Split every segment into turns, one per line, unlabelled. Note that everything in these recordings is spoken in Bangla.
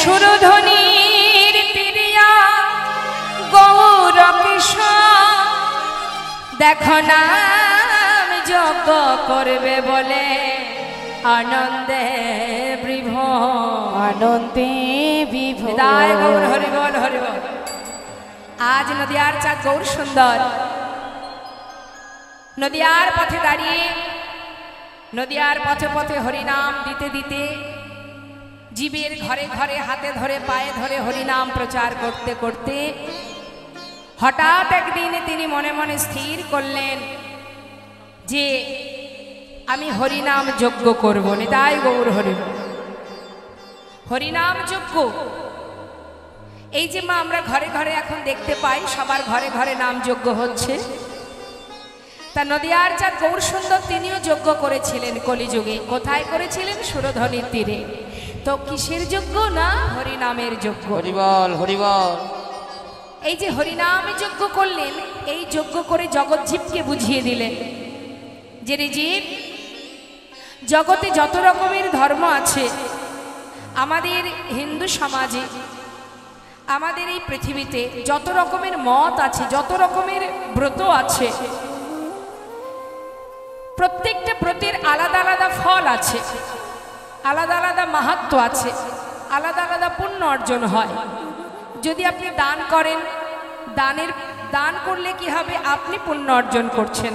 সুরধ্বনির তিরিয়া গৌর কৃষ্ণ দেখো নাম যজ্ঞ করবে বলে আনন্দে বিভোর
আনন্দে বিভোর।
দায় গৌর হরি বল হরি বল। আজ নদিয়ার চাঁদ গৌর সুন্দর নদিয়ার পথে দাঁড়িয়ে নদিয়ার পথে পথে হরিনাম দিতে দিতে জীবের ঘরে ঘরে হাতে ধরে পায়ে ধরে হরিনাম প্রচার করতে করতে হঠাৎ একদিন তিনি মনে মনে স্থির করলেন যে আমি হরিনাম যজ্ঞ করব। নিতাই গৌর হরি হরিনাম যজ্ঞ। এই যে মা আমরা ঘরে ঘরে এখন দেখতে পাই সবার ঘরে ঘরে নাম যজ্ঞ হচ্ছে, তা নদিয়ার চাঁদ গৌর সুন্দর তিনিও যজ্ঞ করেছিলেন কলিযুগে। কোথায় করেছিলেন? সুরধ্বনির তীরে। তো কিসের যজ্ঞ? না হরিনামের যজ্ঞ।
হরিবল হরিবল।
এই যে হরিনাম যজ্ঞ করলেন, এই যজ্ঞ করে জগৎজীবকে বুঝিয়ে দিলেন যে রে জীব, জগতে যত রকমের ধর্ম আছে, আমাদের হিন্দু সমাজে আমাদের এই পৃথিবীতে যত রকমের মত আছে, যত রকমের ব্রত আছে, প্রত্যেকটা ব্রতের আলাদা আলাদা ফল আছে, আলাদা আলাদা মাহাত্ম্য আছে, আলাদা আলাদা পুণ্য অর্জন হয়। যদি আপনি দান করেন, দান করলে কি হবে? আপনি পুণ্য অর্জন করছেন।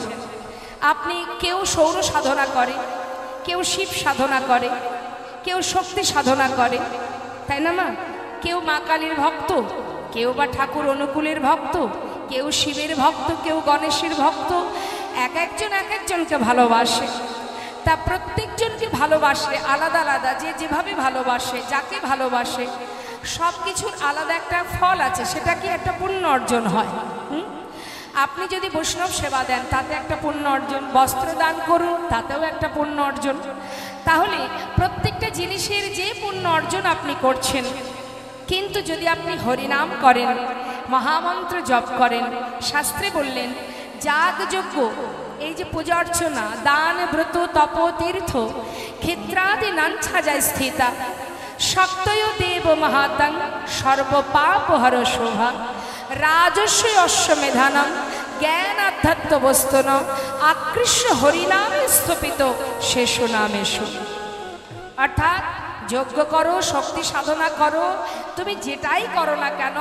আপনি কেউ সৌর সাধনা করে, কেউ শিব সাধনা করে, কেউ শক্তি সাধনা করে, তাই না মা? কেউ মা কালীর ভক্ত, কেউ বা ঠাকুর অনুকূলের ভক্ত, কেউ শিবের ভক্ত, কেউ গণেশের ভক্ত। এক একজনকে ভালোবাসে। তা প্রত্যেকজনকে ভালোবাসলে আলাদা আলাদা, যে যেভাবে ভালোবাসে, যাকে ভালোবাসে, সব কিছুর আলাদা একটা ফল আছে, সেটা কি একটা পুণ্য অর্জন হয়। আপনি যদি বৈষ্ণব সেবা দেন, তাতে একটা পুণ্য অর্জন। বস্ত্র দান করুন, তাতেও একটা পুণ্য অর্জন। তাহলে প্রত্যেকটা জিনিসের যে পুণ্য অর্জন আপনি করছেন, কিন্তু যদি আপনি হরিনাম করেন, মহামন্ত্র জপ করেন, শাস্ত্রে বললেন যাগযজ্ঞ, এই যে পূজা অর্চনা, দান, ব্রত, তপ, তীর্থ, ক্ষেত্রাদি নাঞ্ছা যায় স্থিতা, শক্তয় দেব মহাতাং সর্বপাপ হর শোভা, রাজস্ব অশ্বমেধানম জ্ঞান আধ্যাত্ম বস্তুন, আকৃষ্ট হরিনামে স্থপিত শেষ নামেশু। অর্থাৎ যজ্ঞ করো, শক্তি সাধনা করো, তুমি যেটাই করো না কেন,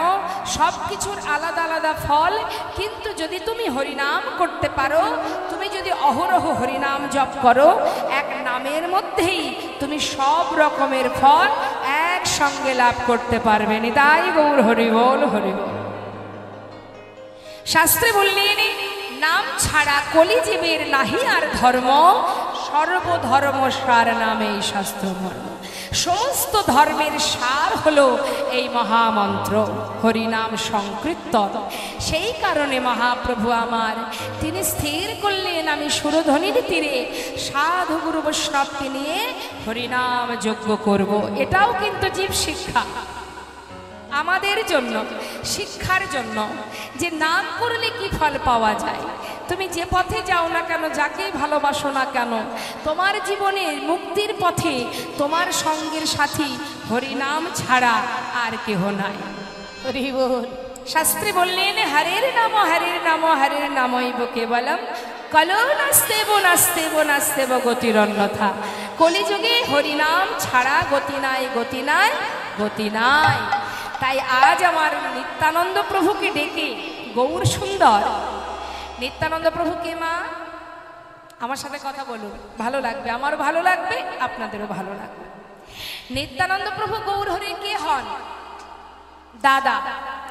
সব কিছুর আলাদা আলাদা ফল। কিন্তু যদি তুমি হরিনাম করতে পারো, তুমি যদি অহরহ হরিনাম জপ করো, এক নামের মধ্যেই তুমি সব রকমের ফল একসঙ্গে লাভ করতে পারবে। নিতাই গৌর হরি বল হরি বল। শাস্ত্রে বললেন নাম ছাড়া কলিজীবের নাহি আর ধর্ম, সর্বধর্ম সার নামেই শাস্ত্র ধর্ম। সমস্ত ধর্মের সার হলো এই মহামন্ত্র হরিনাম সংকীর্তন। সেই কারণে মহাপ্রভু আমার তিনি স্থির করলেন আমি সুরধ্বনির তীরে সাধু গুরু বৈষ্ণবকে নিয়ে হরিনাম যজ্ঞ করব। এটাও কিন্তু জীব শিক্ষা আমাদের জন্য, শিক্ষার জন্য, যে নাম করলে কি ফল পাওয়া যায়। তুমি যে পথে যাও না কেন, যাকেই ভালোবাসো না কেন, তোমার জীবনে মুক্তির পথে তোমার সঙ্গের সাথী হরিনাম ছাড়া আর কেহ নাই। হরি বল। শাস্ত্রে বললেন হরের নাম হরের নাম হরের নামইব কেবলম, কলো নাস্তেব নাস্তেব নাস্তেব গতির অন্যথা। কলিযুগে হরিনাম ছাড়া গতি নাই, গতি নাই, গতি নাই। তাই আজ আমার নিত্যানন্দ প্রভুকে ডেকে গৌর সুন্দর, নিত্যানন্দ প্রভুকে মা আমার সাথে কথা বলুন, ভালো লাগবে, আমারও ভালো লাগবে, আপনাদেরও ভালো লাগবে। নিত্যানন্দ প্রভু গৌর হরি কে হন? দাদা।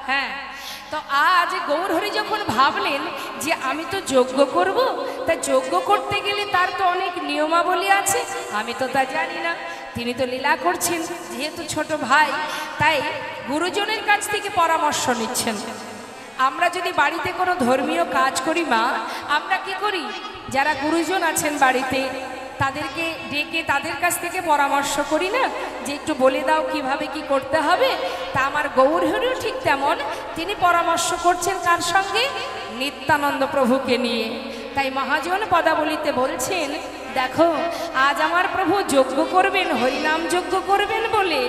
হ্যাঁ, তো আজ গৌর হরি যখন ভাবলেন যে আমি তো যজ্ঞ করব, তা যজ্ঞ করতে গেলে তার তো অনেক নিয়মাবলী আছে, আমি তো তা জানি না। তিনি তো লীলা করছেন, যেহেতু ছোট ভাই, তাই গুরুজনের কাছ থেকে পরামর্শ নিচ্ছেন। আমরা যদি বাড়িতে কোনো ধর্মীয় কাজ করি মা, আমরা কি করি? যারা গুরুজন আছেন বাড়িতে, তাদেরকে ডেকে তাদের কাছ থেকে পরামর্শ করি না, যে একটু বলে দাও কিভাবে কি করতে হবে। তা আমার গৌর হরিও ঠিক তেমন, তিনি পরামর্শ করছেন কার সঙ্গে? নিত্যানন্দ প্রভুকে নিয়ে। তাই মহাজন পদাবলিতে বলছেন, দেখো আজ আমার প্রভু যজ্ঞ করবেন, হরিনাম যজ্ঞ করবেন বলে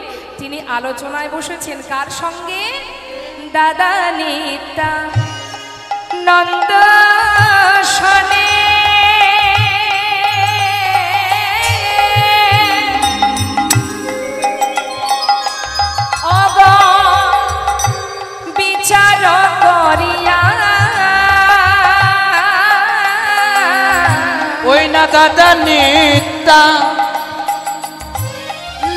তিনি আলোচনায় বসেছেন কার সঙ্গে? দাদা নিত্যানন্দ শনে। বিচার করিয়া
ওই না দাদা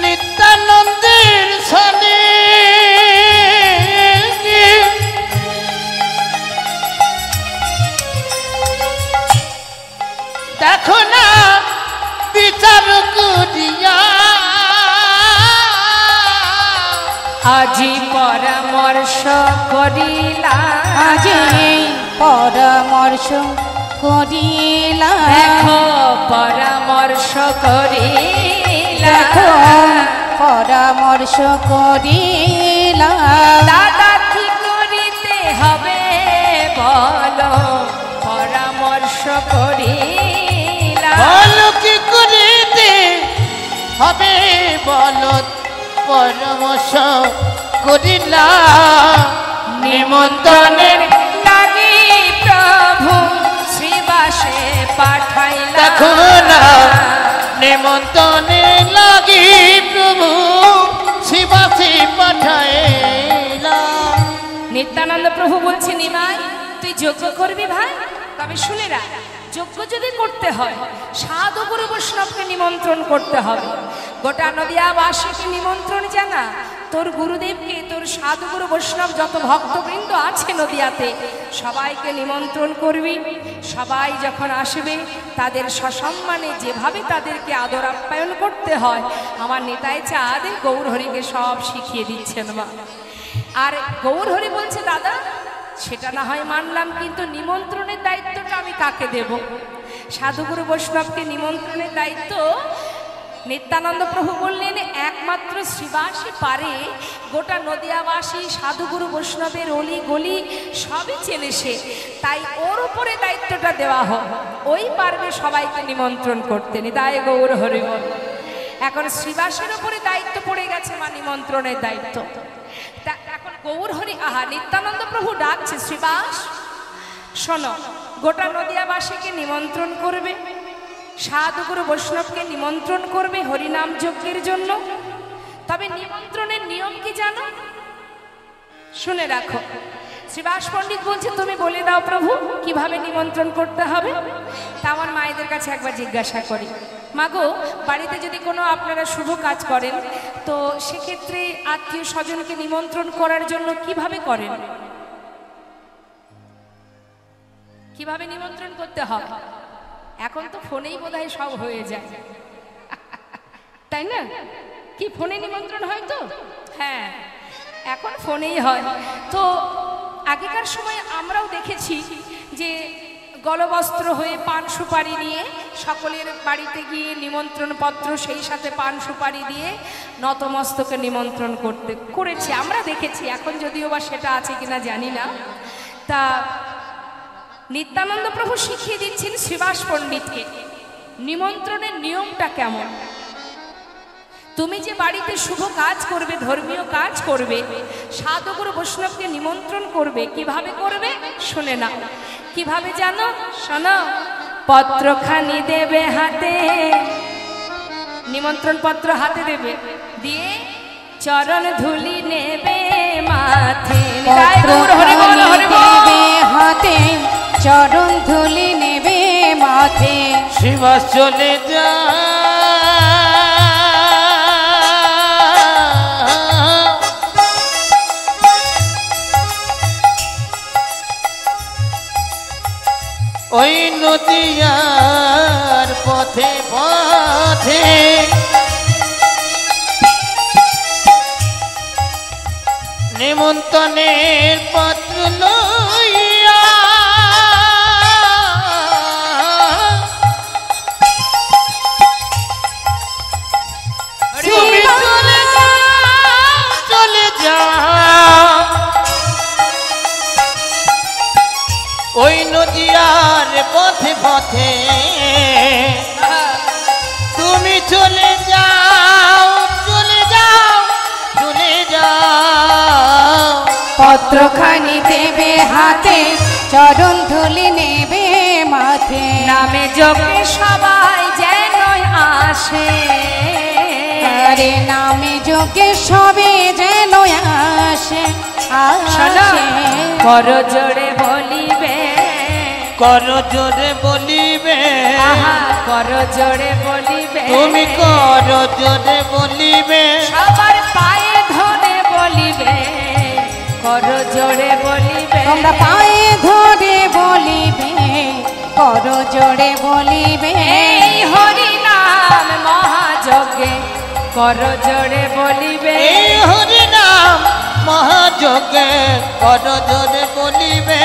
নিত্যানন্দের সনে দেখো না বিচার করিয়া
আজি পরামর্শ করিলা,
আজি পরামর্শ করিলা,
দেখো পরামর্শ করিলা,
দেখো পরামর্শ করিলা।
দাদা কি করিতে হবে বলো, পরামর্শ করিলা,
বলো কি করিতে হবে বলো, পরামর্শ করিলা।
নিমন্ত্রণের লাগি প্রভু শ্রীবাসে পাঠাইলা,
দেখো না নিমন্ত্রণে লাগি প্রভু শিবাসী পাঠাইলা।
নিত্যানন্দ প্রভু বলছে, নিমাই তুই যজ্ঞ করবি ভাই? তবে শুনে রাখ, যজ্ঞ যদি করতে হয় সাধু গুরু বৈষ্ণবকে নিমন্ত্রণ করতে হবে। গোটা নদিয়াবাসীকে নিমন্ত্রণ জানা, তোর গুরুদেবকে, তোর সাধু গুরু বৈষ্ণব যত ভক্তবৃন্দ আছে নদিয়াতে সবাইকে নিমন্ত্রণ করবি। সবাই যখন আসবে তাদের সসম্মানে যেভাবে তাদেরকে আদর আপ্যায়ন করতে হয় আমার নেতাই চাঁদ গৌরহরিকে সব শিখিয়ে দিচ্ছেন মা। আর গৌরহরি বলছে, দাদা সেটা না হয় মানলাম, কিন্তু নিমন্ত্রণের দায়িত্বটা আমি কাকে দেব? সাধুগুরু বৈষ্ণবকে নিমন্ত্রণের দায়িত্ব নিত্যানন্দ প্রভু বললেন একমাত্র শ্রীবাসী পারে। গোটা নদিয়াবাসী সাধুগুরু বৈষ্ণবের অলি গলি সবই চেনে সে, তাই ওর উপরে দায়িত্বটা দেওয়া হোক, ওই পারবে সবাইকে নিমন্ত্রণ করতে। নিতাই গৌর হরি বল। এখন শ্রীবাসের উপরে দায়িত্ব পড়ে গেছে মা, নিমন্ত্রণের দায়িত্ব। তা এখন গৌর হরি নিত্যানন্দ প্রভু ডাকছে, শ্রীবাস শোনো, গোটা নদিয়াবাসীকে নিমন্ত্রণ করবে, সাধুগুরু বৈষ্ণবকে নিমন্ত্রণ করবে হরিনাম যজ্ঞের জন্য। তবে নিমন্ত্রণের নিয়ম কি জানো? শুনে রাখো। শ্রীবাস পণ্ডিত বলছে, তুমি বলে দাও প্রভু কিভাবে নিমন্ত্রণ করতে হবে। তা আমার মায়েদের কাছে একবার জিজ্ঞাসা করি, মাগো বাড়িতে যদি কোনো আপনারা শুভ কাজ করেন তো সেক্ষেত্রে আত্মীয় স্বজনকে নিমন্ত্রণ করার জন্য কিভাবে করেন? কিভাবে নিমন্ত্রণ করতে হয়? এখন তো ফোনেই বোধহয় সব হয়ে যায়, তাই না? কি ফোনে নিমন্ত্রণ হয় তো? হ্যাঁ, এখন ফোনেই হয়। তো আগেকার সময় আমরাও দেখেছি যে গলবস্ত্র হয়ে পান সুপারি নিয়ে সকলের বাড়িতে গিয়ে নিমন্ত্রণ পত্র, সেই সাথে পান সুপারি দিয়ে নতমস্তকে নিমন্ত্রণ করেছি, আমরা দেখেছি। এখন যদিও বা সেটা আছে কিনা জানি না। তা নিত্যানন্দ প্রভু শিখিয়ে দিচ্ছেন শ্রীবাস পণ্ডিতকে নিমন্ত্রণের নিয়মটা কেমন। তুমি যে বাড়িতে শুভ কাজ করবে, ধর্মীয় কাজ করবে, সাধুগুরু বৈষ্ণবকে নিমন্ত্রণ করবে, কিভাবে করবে শুনে নাও। কিভাবে জানো? শোনো, পত্রখানি দেবে হাতে, নিমন্ত্রণ পত্র হাতে দেবে, দিয়ে চরণ ধুলি নেবে মাথে,
হাতে চরণ ধুলি নেবে মাথে। শিবাস চলে যা ওই নদিয়ার পথে পথে, নিমন্ত্রণের পত্র লইয়া তুমি চলে যাও ওই নদিয়ার পথে পথে, তুমি চলে যাও
পত্রখানি দেবে হাতে, চরণ ধুলি নেবে মাথে।
নামে যোগে সবাই যেন আসে,
আরে নামে যোগে সবে যেন আসে আসে।
কর জোরে বলিবে,
কর জোরে বলিবে,
আহা কর জোরে বলিবে,
তুমি কর জোরে বলিবে,
সবার পায়ে ধরে বলিবে, কর জোরে বলিবে।
তোমরা পায়ে ধরে বলিবে, কর জোরে বলিবে।
এই হরি নাম মহাযজ্ঞে কর জোরে বলিবে,
এই হরি নাম মহাযজ্ঞে কর জোরে বলিবে।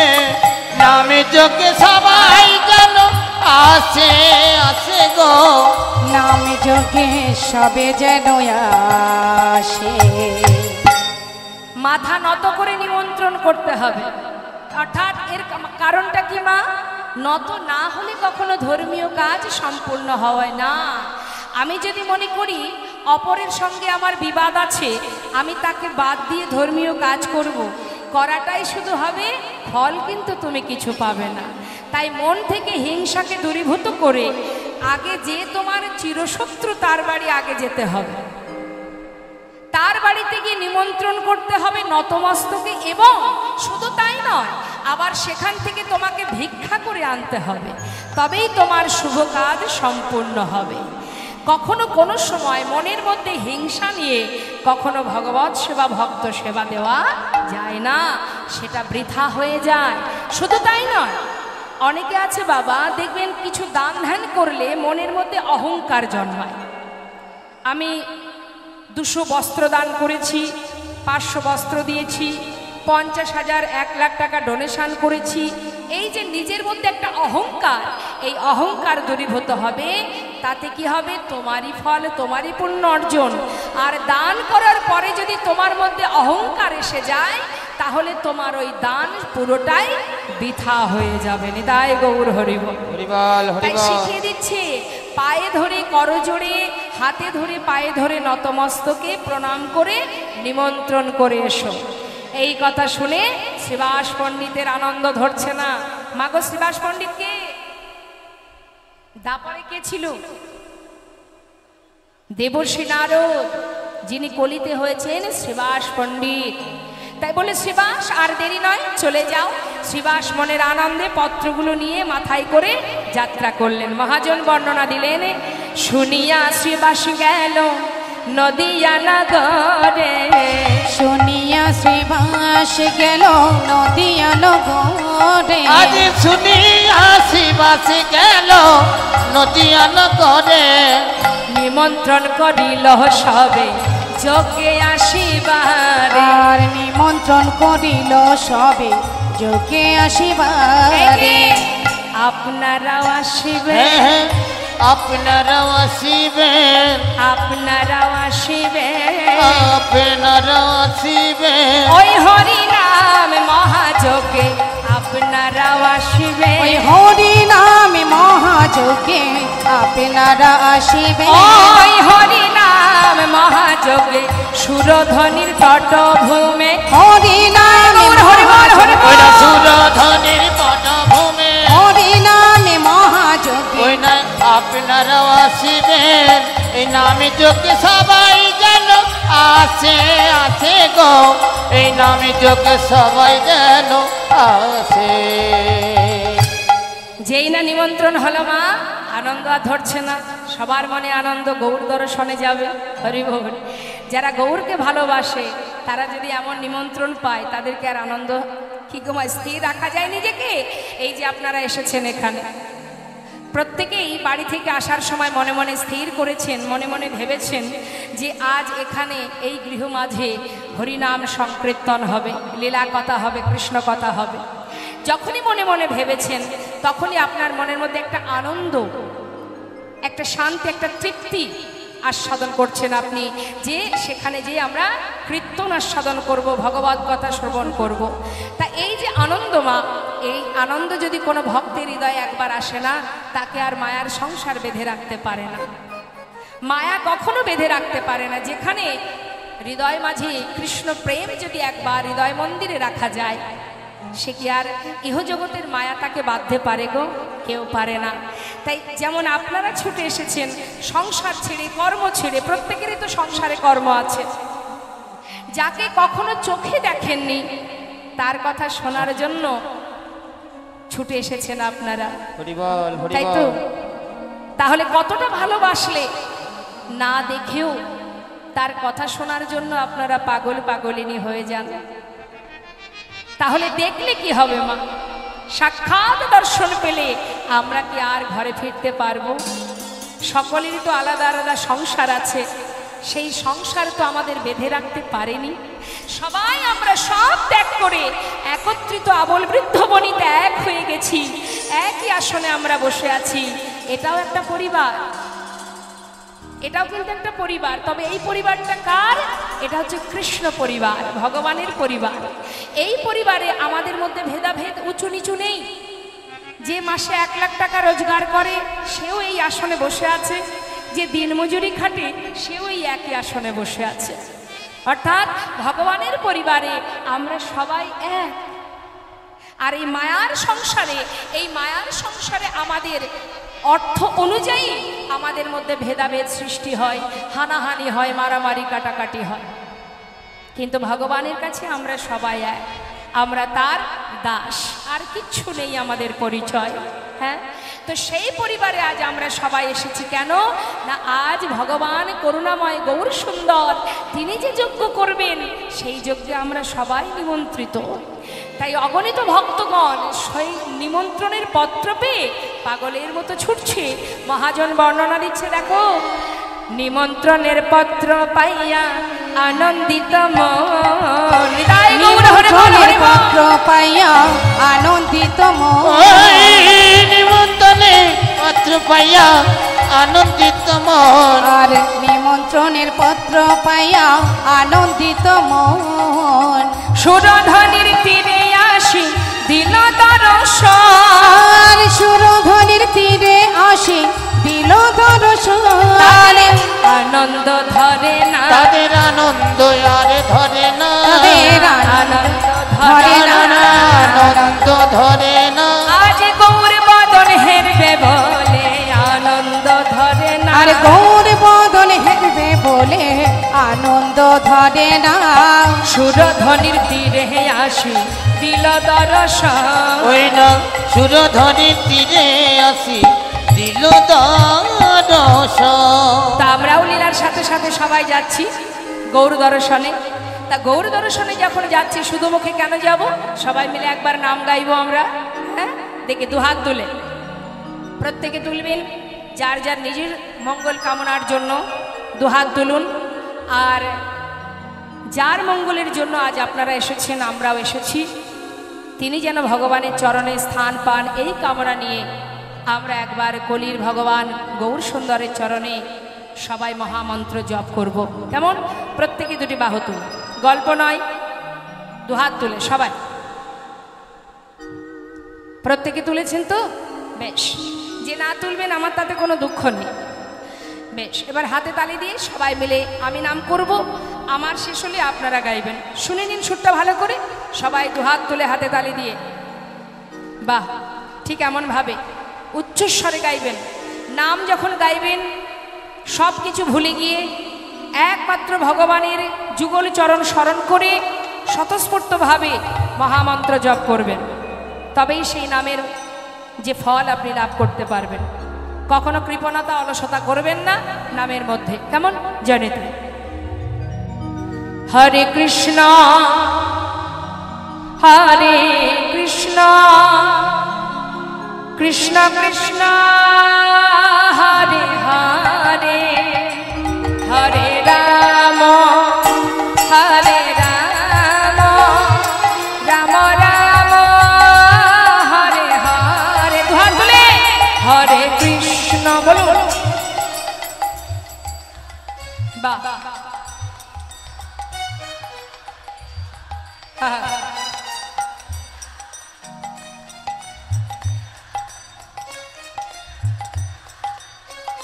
নামে যোগে সবাই যেন আসে আসে গো,
নামে যোগে সবে যেন আসে।
মাথা নত করে নিমন্ত্রণ করতে হবে। অর্থাৎ এর কারণটা কি মা? নত না হলে কখনো ধর্মীয় কাজ সম্পূর্ণ হয় না। আমি যদি মনে করি অপরের সঙ্গে আমার বিবাদ আছে, আমি তাকে বাদ দিয়ে ধর্মীয় কাজ করব, করাটাই শুধু হবে, ফল কিন্তু তুমি কিছু পাবে না। তাই মন থেকে হিংসাকে দূরীভূত করে আগে যে তোমার চিরশত্রু তার বাড়ি আগে যেতে হবে, তার বাড়িতে গিয়ে নিমন্ত্রণ করতে হবে নতমস্তকে, এবং শুধু তাই নয়, আবার সেখান থেকে তোমাকে ভিক্ষা করে আনতে হবে, তবেই তোমার শুভ কাজ সম্পূর্ণ হবে। কখনো কোনো সময় মনের মধ্যে হিংসা নিয়ে কখনো ভগবৎ সেবা ভক্ত সেবা দেওয়া যায় না, সেটা বৃথা হয়ে যায়। শুধু তাই নয়, অনেকে আছে বাবা, দেখবেন কিছু দান ধ্যান করলে মনের মধ্যে অহংকার জন্মায়। আমি 200 বস্ত্র দান করেছি, 500 বস্ত্র দিয়েছি, 50,000 1 লাখ টাকা ডোনেশন করেছি। এই যে নিজের মধ্যে একটা অহংকার, এই অহংকার দূরীভূত হবে। তাতে কি হবে? তোমারই ফল, তোমারই পুণ্য অর্জন। আর দান করার পরে যদি তোমার মধ্যে অহংকার এসে যায়, তাহলে তোমার ওই দান পুরোটাই বৃথা হয়ে যাবে। নিতাই গৌর হরিবল।
হরিবল
তাই
হরিবল।
শিখিয়ে দিচ্ছে, পায়ে ধরে করজোড়ে, হাতে ধরে পায়ে ধরে নতমস্তকে প্রণাম করে নিমন্ত্রণ করে এসো। এই কথা শুনে শ্রীবাস পণ্ডিতের আনন্দ ধরছে না। মাগো, শ্রীবাস পণ্ডিত কে? দাপরে কে ছিল? দেবর্ষি নারদ, যিনি কলিতে হয়েছেন শ্রীবাস পণ্ডিত। তাই বলে শ্রীবাস আর দেরি নয়, চলে যাও। শ্রীবাস মনের আনন্দে পত্রগুলো নিয়ে মাথায় করে যাত্রা করলেন। মহাজন বর্ণনা দিলেন, শুনিয়া শ্রীবাস গেল নদিয়া নগরে,
শুনিয়া শ্রীবাস গেল নদিয়া নগরে।
আজ শুনিয়া শ্রীবাস গেল নদিয়া নগরে,
নিমন্ত্রণ করিল সবে যোগে আসিবারে।
আর নিমন্ত্রণ করিল সবে যোগে আসিবারে।
আপনারাও আসিবে,
হ্যাঁ, আপনারাও আসিবেন,
আপনারাও আসিবে,
আপনারাও আসিবেন।
ওই হরি নাম মহাযোগে আপনারাও আসিবে,
ওই হরি নামে মহাযোগে আপনারা আসিবে।
ওই হরি নাম মহাযোগে সুরধ্বনির তটভূমে।
হরি নামে
ওইটা সুরধ্বনির পটভূমে,
হরি নামে মহাযোগে।
ওই না আপনারাও আসিবেন। এই নামে যোগে সবাই যেন আসে আসে গো, এই নামে যোগে সবাই যেন আসে।
যেই না নিমন্ত্রণ হলো মা, আনন্দ আর ধরছে না। সবার মনে আনন্দ, গৌর দর্শনে যাবে। হরি বল। যারা গৌরকে ভালোবাসে তারা যদি এমন নিমন্ত্রণ পায়, তাদেরকে আর আনন্দ কি গো মা, স্থির রাখা যায় নিজেকে? এই যে আপনারা এসেছেন এখানে, প্রত্যেকেই বাড়ি থেকে আসার সময় মনে মনে স্থির করেছেন, মনে মনে ভেবেছেন যে আজ এখানে এই গৃহ মাঝে হরিনাম সংকীর্তন হবে, লীলা কথা হবে, কৃষ্ণ কথা হবে। যখনই মনে মনে ভেবেছেন, তখনই আপনার মনের মধ্যে একটা আনন্দ, একটা শান্তি, একটা তৃপ্তি আস্বাদন করছেন আপনি, যে সেখানে যে আমরা কীর্তন আস্বাদন করব, ভগবত কথা শ্রবণ করব। তা এই যে আনন্দ মা, এই আনন্দ যদি কোনো ভক্তের হৃদয়ে একবার আসে না, তাকে আর মায়ার সংসার বেঁধে রাখতে পারে না। মায়া কখনো বেঁধে রাখতে পারে না। যেখানে হৃদয় মাঝে কৃষ্ণ প্রেম যদি একবার হৃদয় মন্দিরে রাখা যায়, সে কি আর ইহজগতের মায়া তাকে বাঁধতে পারে গো? কেউ পারে না। তাই যেমন আপনারা ছুটে এসেছেন সংসার ছেড়ে, কর্ম ছেড়ে, প্রত্যেকেরই তো সংসারে কর্ম আছে, যাকে কখনো চোখে দেখেননি তার কথা শোনার জন্য ছুটে এসেছেন আপনারা, তাই তো? তাহলে কতটা ভালোবাসলে না দেখেও তার কথা শোনার জন্য আপনারা পাগল পাগলিনী হয়ে যান। তাহলে দেখলে কি হবে মা? সাক্ষাৎ দর্শন পেলে আমরা কি আর ঘরে ফিরতে পারবো? সকলেরই তো আলাদা আলাদা সংসার আছে, সেই সংসার তো আমাদের বেঁধে রাখতে পারেনি। সবাই আমরা সব ত্যাগ করে একত্রিত আবল বৃদ্ধ বনিতা এক হয়ে গেছি, একই আসনে আমরা বসে আছি। এটাও একটা পরিবার, এটাও কিন্তু একটা পরিবার। তবে এই পরিবারটা কার? এটা হচ্ছে কৃষ্ণ পরিবার, ভগবানের পরিবার। এই পরিবারে আমাদের মধ্যে ভেদাভেদ, উঁচু নিচু নেই। যে মাসে 1 লাখ টাকা রোজগার করে সেও এই আসনে বসে আছে, যে দিনমজুরি খাটে সেও এই একই আসনে বসে আছে। অর্থাৎ ভগবানের পরিবারে আমরা সবাই এক। আর এই মায়ার সংসারে আমাদের অর্থ অনুযায়ী আমাদের মধ্যে ভেদাভেদ সৃষ্টি হয়, হানাহানি হয়, মারামারি কাটাকাটি হয়। কিন্তু ভগবানের কাছে আমরা সবাই এক, আমরা তার দাস, আর কিচ্ছু নেই আমাদের পরিচয়। হ্যাঁ, তো সেই পরিবারে আজ আমরা সবাই এসেছি কেন না, আজ ভগবান করুণাময় গৌর সুন্দর তিনি যে যজ্ঞ করবেন সেই যজ্ঞে আমরা সবাই নিমন্ত্রিত। তাই অগণিত ভক্তগণ সেই নিমন্ত্রণের পত্র পেয়ে পাগলের মতো ছুটছে। মহাজন বর্ণনা দিচ্ছে, দেখো, নিমন্ত্রণের পত্র পাইয়া আনন্দিত মন,
নিমন্ত্রণের পত্র পাইয়া আনন্দিত মন,
নিমন্ত্রণের পত্র পাইয়া আনন্দিত মন,
আর নিমন্ত্রণের পত্র পাইয়া আনন্দিত মন।
সুরধনির তীরে আসি দিল দর্শন,
সুরধনির তীরে আসি দিল দর্শন,
আনন্দ ধরে না
তাদের আনন্দ আর ধরে না,
তাদের আনন্দ ধরে না,
আনন্দ ধরে না।
আজ গৌর বদন হেরবে বলে আনন্দ ধরে না,
আর গৌর বদন হেরবে বলে আনন্দ ধরে না।
সুরধনির তীরে আসি দিল দর্শন,
ওই না সুরধনির তীরে আসি দিল দর্শন।
তা আমরাও লীলার সাথে সাথে সবাই যাচ্ছি গৌর দর্শনে। তা গৌর দর্শনে যখন যাচ্ছি শুধু মুখে কেন যাব? সবাই মিলে একবার নাম গাইবো আমরা। হ্যাঁ, দেখে দুহাত তুলে প্রত্যেকে তুলবেন, যার যার নিজের মঙ্গল কামনার জন্য দুহাত তুলুন। আর যার মঙ্গলের জন্য আজ আপনারা এসেছেন, আমরাও এসেছি, তিনি যেন ভগবানের চরণে স্থান পান, এই কামনা নিয়ে আমরা একবার কলির ভগবান গৌর সুন্দরের চরণে সবাই মহামন্ত্র জপ করব। কেমন? প্রত্যেকে দুটি বাহু তুলে, গল্প নয়, দুহাত তুলে সবাই। প্রত্যেকে তুলেছেন তো? বেশ। যে না তুলবেন আমার তাতে কোনো দুঃখ নেই। বেশ, এবার হাতে তালি দিয়ে সবাই মিলে আমি নাম করব, আমার শেষ হলে আপনারা গাইবেন। শুনে নিন সুরটা ভালো করে, সবাই দুহাত তুলে হাতে তালি দিয়ে। বাহ, ঠিক এমনভাবে উচ্চস্বরে গাইবেন। নাম যখন গাইবেন সব কিছু ভুলে গিয়ে একমাত্র ভগবানের যুগল চরণ স্মরণ করে স্বতঃস্ফূর্তভাবে মহামন্ত্র জপ করবেন, তবেই সেই নামের যে ফল আপনি লাভ করতে পারবেন। কখনো কৃপণতা অলসতা করবেন না নামের মধ্যে। কেমন? জানিত হরে কৃষ্ণ হরে কৃষ্ণ কৃষ্ণ কৃষ্ণ হরে হরে, হরে রাম হরে রাম, রাম রাম হরে হরে। দুহাত তুলে হরে কৃষ্ণ বলুন। বাহ,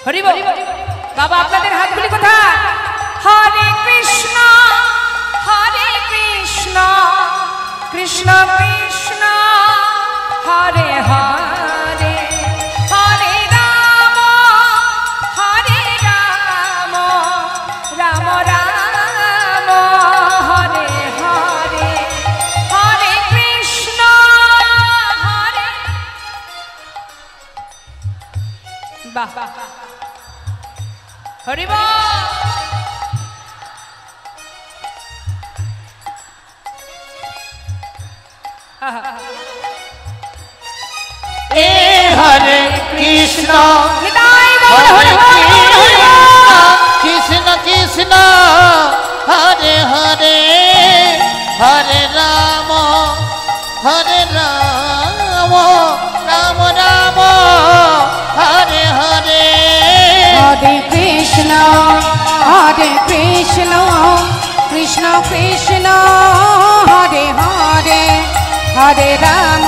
হরি বল। বাবা আপনাদের হাতগুলি কোথায়? হরে কৃষ্ণ কৃষ্ণ কৃষ্ণ হরে হরে হরে রাম রাম রাম হরে হরে হরে কৃষ্ণ হরে বাহ হরি বল।
এ হরে কৃষ্ণ
নিতাই গৌর
হরে
হরি হরি
কৃষ্ণ কৃষ্ণ হরে হরে হরে রাম রাম রাম হরে হরে
হরে কৃষ্ণ কৃষ্ণ কৃষ্ণ হরে হরে হরে রাম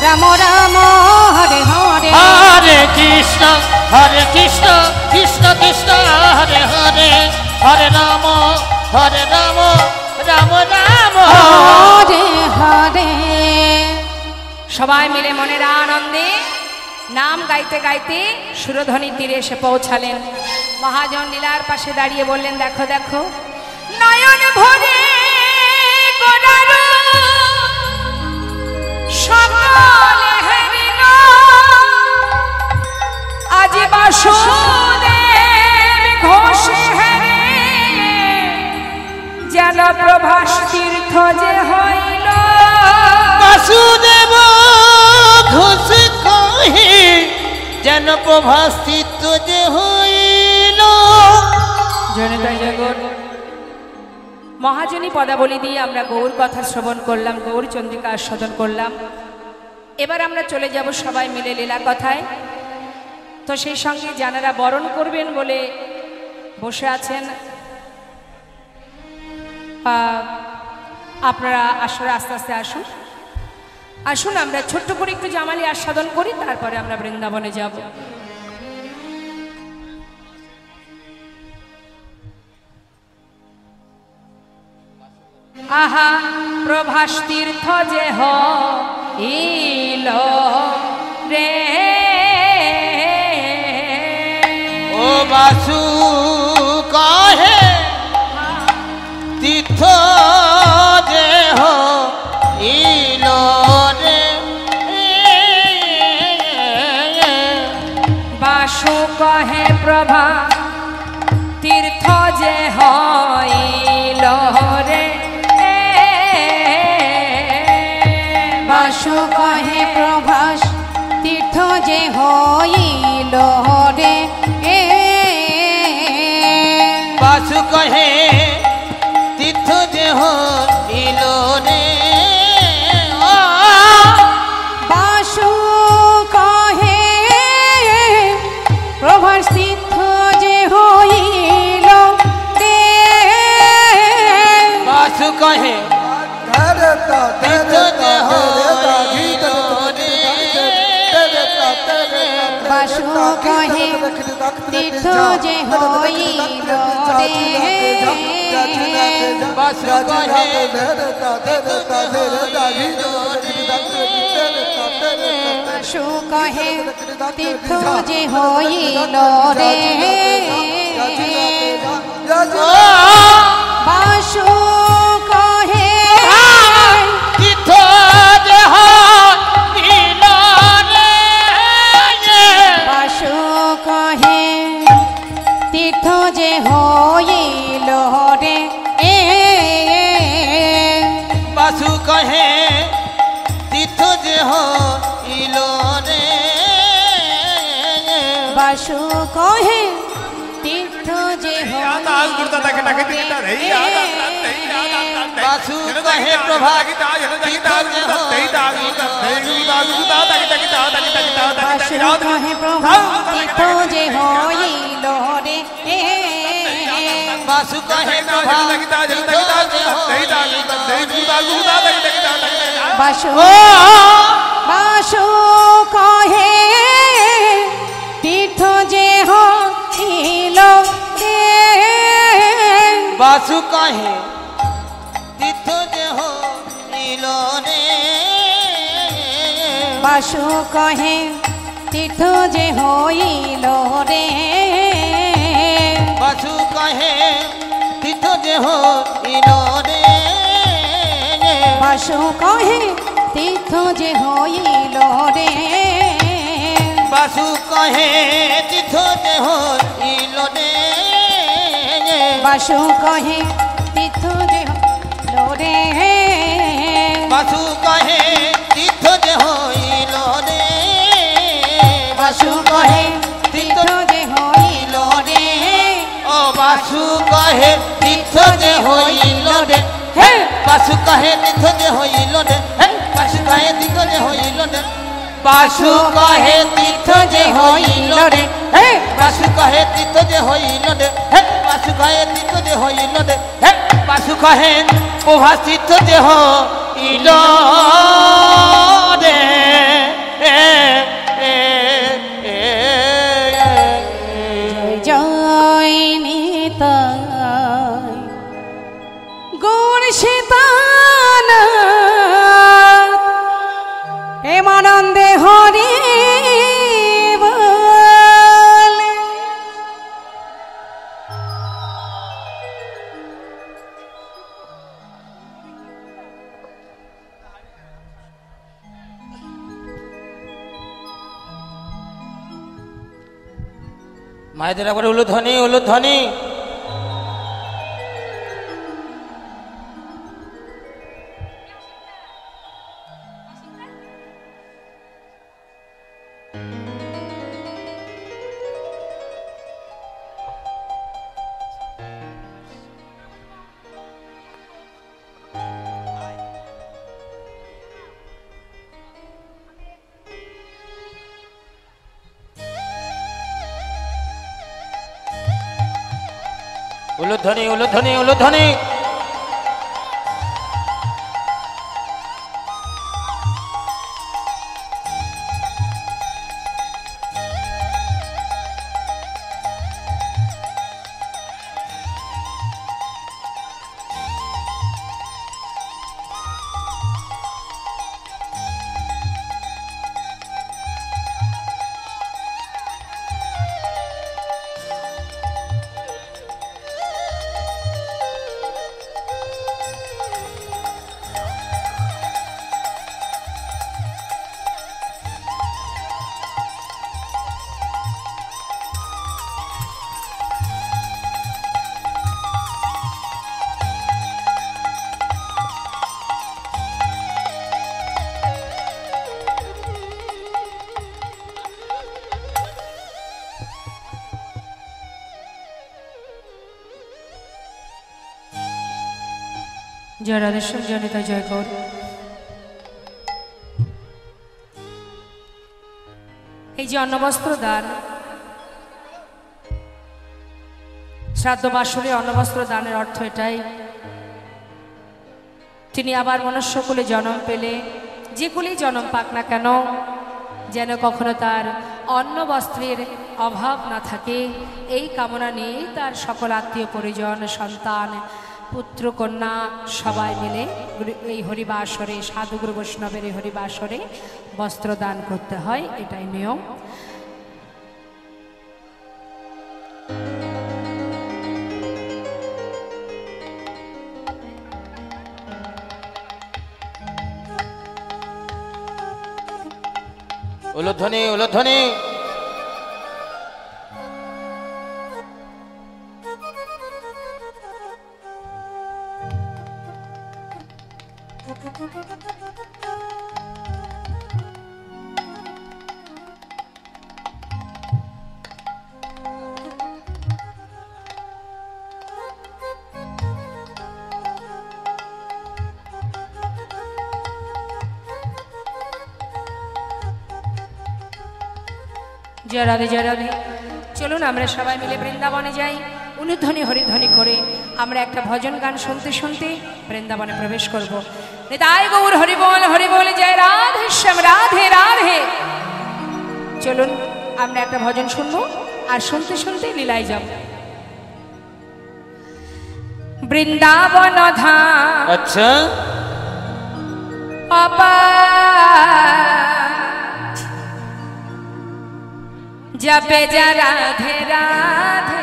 রাম রাম হরে হরে
হরে কৃষ্ণ কৃষ্ণ কৃষ্ণ হরে হরে হরে রাম রাম রাম
হরে হরে।
সবাই মিলে মনের আনন্দে নাম গাইতে গাইতে সুরধ্বনি তীরে এসে পৌঁছালেন। মহাজন লীলার পাশে দাঁড়িয়ে বললেন, দেখো দেখো নয়ন ভরে গোরার সকলে হেরিল আজ বাসুদেব ঘোষ হেরে যেন প্রভাস তীর্থ যে হইল
বাসুদেব ঘোষ কহে যেন প্রভাস্থিত যে হইল।
জনতা জগৎ মহাজনী পদাবলী দিয়ে আমরা গৌর কথা শ্রবণ করলাম, গৌর চন্দ্রিকা আস্বাদন করলাম। এবার আমরা চলে যাব সবাই মিলে লীলা কথায়। তো সেই সঙ্গে যারা বরণ করবেন বলে বসে আছেন আপনারা আসলে আস্তে আস্তে আসুন আসুন, আমরা ছোট্ট করে একটু জামালি আস্বাদন করি, তারপরে আমরা বৃন্দাবনে যাব। আহা প্রভাস তীর্থ যে হইল রে
ও বাসু কহে তীর্থ যে হইল রে
বাসু কহে প্রভা তীর্থ যে হইল রে
বাসু কহে প্রভাস তীর্থ যে হইল রে
বাসু কহে তীর্থ যে হইল রে
বাসু কহে প্রভাস তীর্থ যে হইল রে
বাসু কহে তীর্থ যে হইল রে
বাসু কহে তীর্থ যে হইল রে
বাসু কহে
বাসু কহে তীর্থ যে হইল রে বাসু কহে
তীর্থ যে হইল রে
বাসু কহে তীর্থ যে হইল রে
বাসু কহে তীর্থ যে হইল রে
বাসু কহে তীর্থ যে
বাসু কহে প্রভা তীর্থ যে
বাসু কহে প্রভা তীর্থ যে হইল রে
বাসু কহে প্রভা তীর্থ যে
বাসু বাসু কহে তীর্থ যে হইল রে
বাসু কহে তীর্থ যে
বাসু কহে তীর্থ যে হইল রে
বাসু কহে তীর্থ যে হইল রে
বাসু কহে তীর্থ যে হইল রে
বাসু কহে তীর্থ যে হইল রে
বাসু কহে তীর্থ যে হইল রে
বাসু কহে তীর্থ যে হইল রে
বাসু কহে তীর্থ যে হইল রে
ও বাসু কহে তীর্থ যে হইল রে
হে
বাসু কহে তীর্থ যে হইল রে বাসু কহে তীর্থ যে হইল রে বাসু কহে তীর্থ যে হইল রে বাসু কহে তীর্থ যে হইল রে বাসু কহে তীর্থ যে হইল রে বাসু কহে প্রভা তীর্থ যে হইল রে
জয় নিতাই গৌর শীতান প্রেমানন্দে হরি বল।
মায়েদের একবারে উলুধ্বনি উলুধ্বনি উলুধ্বনি উলুধ্বনি উলুধ্বনি
জয় রাধেশ্যাম জনিতা জয় গৌর। এই যে অন্নবস্ত্র দান, শ্রাদ্ধ বাসরে অন্নবস্ত্র দানের অর্থ এটাই, তিনি আবার মনুষ্যকুলে জন্ম পেলে যে কুলেই জন্ম পাক না কেন যেন কখনো তার অন্ন বস্ত্রের অভাব না থাকে, এই কামনা নিয়েই তার সকল আত্মীয় পরিজন সন্তান পুত্র কন্যা সবাই মিলে এই হরিবাসরে সাধুগুরু বৈষ্ণবের এই হরিবাসরে বস্ত্র দান করতে হয়, এটাই নিয়ম।
উলুধ্বনি উলুধ্বনি
জয় রাধে জয় রাধে। চলুন আমরা সবাই মিলে বৃন্দাবনে যাই, অনুধ্বনি হরিধ্বনি করে আমরা একটা ভজন গান শুনতে শুনতে বৃন্দাবনে প্রবেশ করব। নিতাই গৌর হরি বল জয় রাধে শ্যাম রাধে রাধে। চলুন আমরা একটা ভজন শুনবো আর শুনতে শুনতে লীলায় যাব। বৃন্দাবন ধাম
আচ্ছা
অপার जपे जा राधे राधे।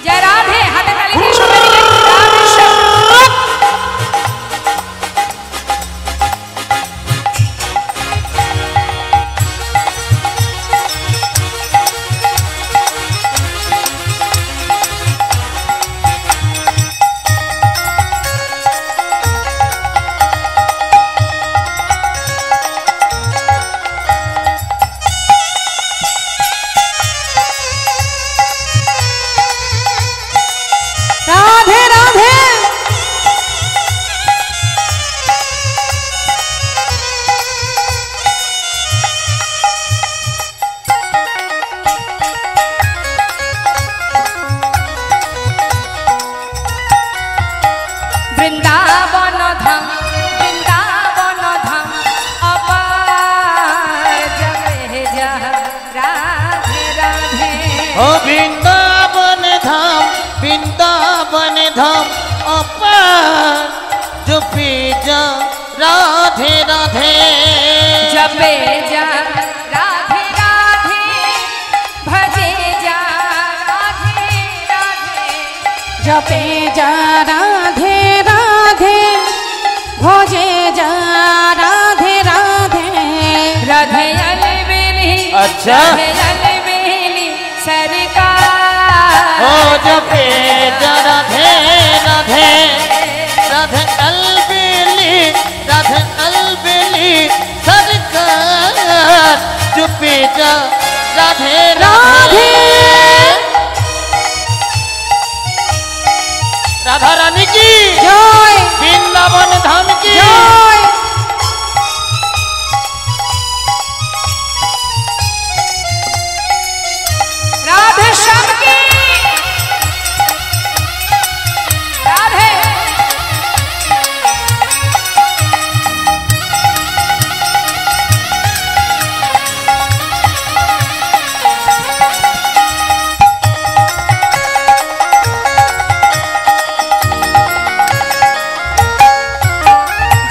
जय राधे, हाथे ताली দিয়ে সবাই মিলে রাধে শ্যাম।
राधे राधे
বৃন্দাবন ধাম, বৃন্দাবন ধাম অপার জপে যা রাধে রাধে।
ও বৃন্দাবন ধাম, বৃন্দাবন ধাম অপার জপে যা রাধে রাধে।
जपे जा राधे राधे, भजे जा राधे राधे।
जपे जा राधे राधे भोजे जा राधे राधे।
राधे अलबेली,
अच्छा।
राधे अलबेली सरकार।
ओ जपे जा राधे राधे, राधे अलबेली, राधे अलबेली सरकार जपे जा राधे राधे। राधा रानी की
जय
वृंदावन धाम की
जय।
राधे श्याम की राधे।